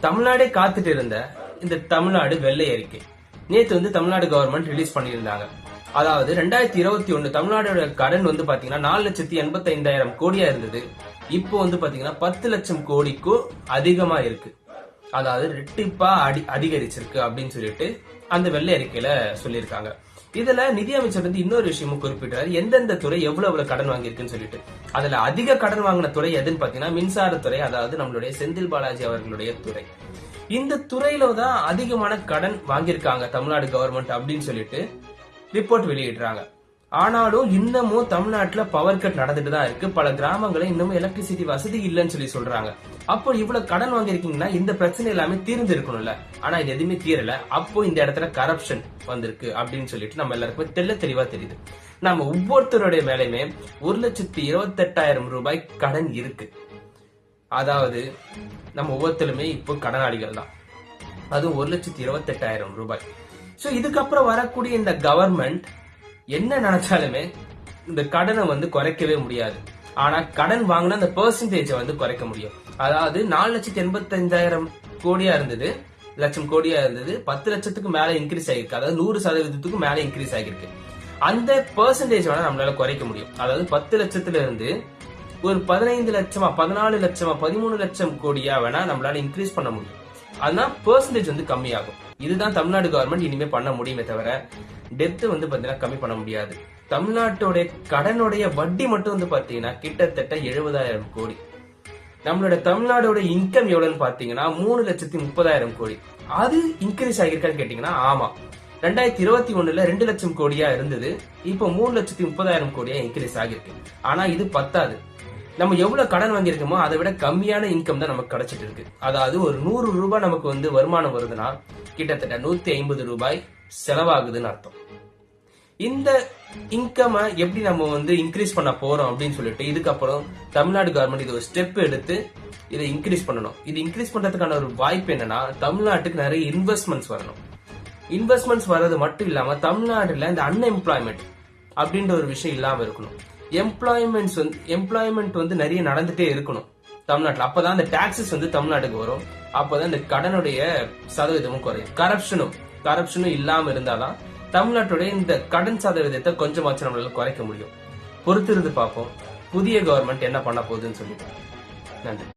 தமிழ்நாடே காத்துட்டு இருந்த இந்த தமிழ்நாடு வெள்ளை அறிக்கை நேத்து தமிழ்நாடு கவர்மெண்ட் ரிலீஸ் பண்ணியிருந்தாங்க. அதாவது 2021 தமிழ்நாடோட கடன் பாத்தீங்கன்னா 4,85,000 கோடியா இருந்தது. இப்போ பாத்தீங்கன்னா 10 லட்சம் கோடிக்கும் அதிகமா இருக்கு. அதாவது ரெட்டிப்பா அதிகரிச்சிருக்கு அப்படின்னு சொல்லிட்டு அந்த வெள்ளை அறிக்கையில சொல்லியிருக்காங்க. இதுல நிதியமைச்சர் இன்னொரு விஷயமும் குறிப்பிட்டாரு, எந்தெந்த துறை எவ்வளவு கடன் வாங்கியிருக்குன்னு சொல்லிட்டு. அதுல அதிக கடன் வாங்கின துறை எதுன்னு பாத்தீங்கன்னா மின்சாரத்துறை, அதாவது நம்மளுடைய செந்தில் பாலாஜி அவர்களுடைய துறை. இந்த துறையில தான் அதிகமான கடன் வாங்கியிருக்காங்க தமிழ்நாடு கவர்மெண்ட் அப்படின்னு சொல்லிட்டு ரிப்போர்ட் வெளியிடுறாங்க. ஆனாலும் இன்னமும் தமிழ்நாட்டுல பவர் கட் நடந்துட்டு தான் இருக்கு. பல கிராமங்களை இன்னமும் எலக்ட்ரிசிட்டி வசதி இல்லைன்னு சொல்றாங்க. அப்போ இவ்வளவு கடன் வாங்கிருக்கீங்கன்னா இந்த பிரச்சனை எல்லாமே தீர்ந்து இருக்கணும்ல. ஆனா இது எதுவுமே தீரல. அப்போ இந்த இடத்துல கரப்ஷன் வந்திருக்கு அப்படின்னு சொல்லிட்டு நம்ம எல்லாருக்குமே தெளிவா தெரியுது. நம்ம ஒவ்வொருத்தருடைய மேலையுமே 1,28,000 ரூபாய் கடன் இருக்கு. அதாவது நம்ம ஒவ்வொருத்தருமே இப்போ கடனாளிகள் தான். அதுவும் 1,28,000 ரூபாய். சோ இதுக்கப்புறம் வரக்கூடிய இந்த கவர்மெண்ட் என்ன நினைச்சாலுமே இந்த கடனை குறைக்கவே முடியாது. ஆனா கடன் வாங்கினா அந்த பெர்சன்டேஜ் குறைக்க முடியும். அதாவது 4,85,000 கோடியா இருந்தது, லட்சம் கோடியா இருந்தது, 10 லட்சத்துக்கு மேல இன்க்ரீஸ் ஆகிருக்கு. அதாவது 100% மேல இன்க்ரீஸ் ஆகிருக்கு. அந்த பெர்சன்டேஜ் வேணா நம்மளால குறைக்க முடியும். அதாவது 10 லட்சத்துல இருந்து ஒரு 15 லட்சமா, 14 லட்சமா, 13 லட்சம் கோடியா வேணா நம்மளால இன்க்ரீஸ் பண்ண முடியும். அதனால பெர்சன்டேஜ் கம்மியாகும். இதுதான் தமிழ்நாடு கவர்மெண்ட் இனிமே பண்ண முடியுமே தவிர டெப்த் பாத்தீங்கன்னா கம்மி பண்ண முடியாது. தமிழ்நாட்டோட கடனுடைய வட்டி மட்டும் பாத்தீங்கன்னா கிட்டத்தட்ட 70,000 கோடி. நம்மளோட தமிழ்நாடோட இன்கம் எவ்வளவுன்னு பாத்தீங்கன்னா 3,30,000 கோடி. அது இன்க்ரீஸ் ஆகிருக்கான்னு கேட்டீங்கன்னா ஆமா. 2021 2 லட்சம் கோடியா இருந்தது, இப்போ 3,30,000 கோடியா இன்க்ரீஸ் ஆகிருக்கு. ஆனா இது பத்தாது. நம்ம எவ்வளவு கடன் வாங்கியிருக்கோமோ அதை விட கம்மியான இன்கம் தான் நமக்கு கிடைச்சிட்டு இருக்கு. அதாவது ஒரு 100 ரூபாய் நமக்கு வருமானம் வருதுன்னா கிட்டத்தட்ட 150 ரூபாய் செலவாகுதுன்னு அர்த்தம். இந்த இன்கம் எப்படி நம்ம இன்க்ரீஸ் பண்ண போறோம் அப்படின்னு சொல்லிட்டு இதுக்கப்புறம் தமிழ்நாடு கவர்மெண்ட் இது ஒரு ஸ்டெப் எடுத்து இதை இன்க்ரீஸ் பண்ணணும். இது இன்க்ரீஸ் பண்றதுக்கான ஒரு வாய்ப்பு என்னன்னா தமிழ்நாட்டுக்கு நிறைய இன்வெஸ்ட்மெண்ட்ஸ் வரணும். இன்வெஸ்ட்மெண்ட்ஸ் வர்றது மட்டும் இல்லாம தமிழ்நாடுல இந்த அன்எம்ப்ளாய்மெண்ட் அப்படின்ற ஒரு விஷயம் இல்லாம இருக்கணும். எம்ப்ளாய்மெண்ட் நிறைய நடந்துட்டே இருக்கணும் தமிழ்நாட்டுல. அப்பதான் இந்த டாக்ஸஸ் தமிழ்நாட்டுக்கு வரும். அப்பதான் இந்த கடனுடைய சதவீதமும் குறையும். கரப்ஷனும் இல்லாம இருந்தாதான் தமிழ்நாட்டுடைய இந்த கடன் சதவீதத்தை கொஞ்சமாச்சும் நம்மளால குறைக்க முடியும். பொறுத்திருந்து பார்ப்போம் புதிய கவர்மெண்ட் என்ன பண்ண போகுதுன்னு சொல்லிட்டு. நன்றி.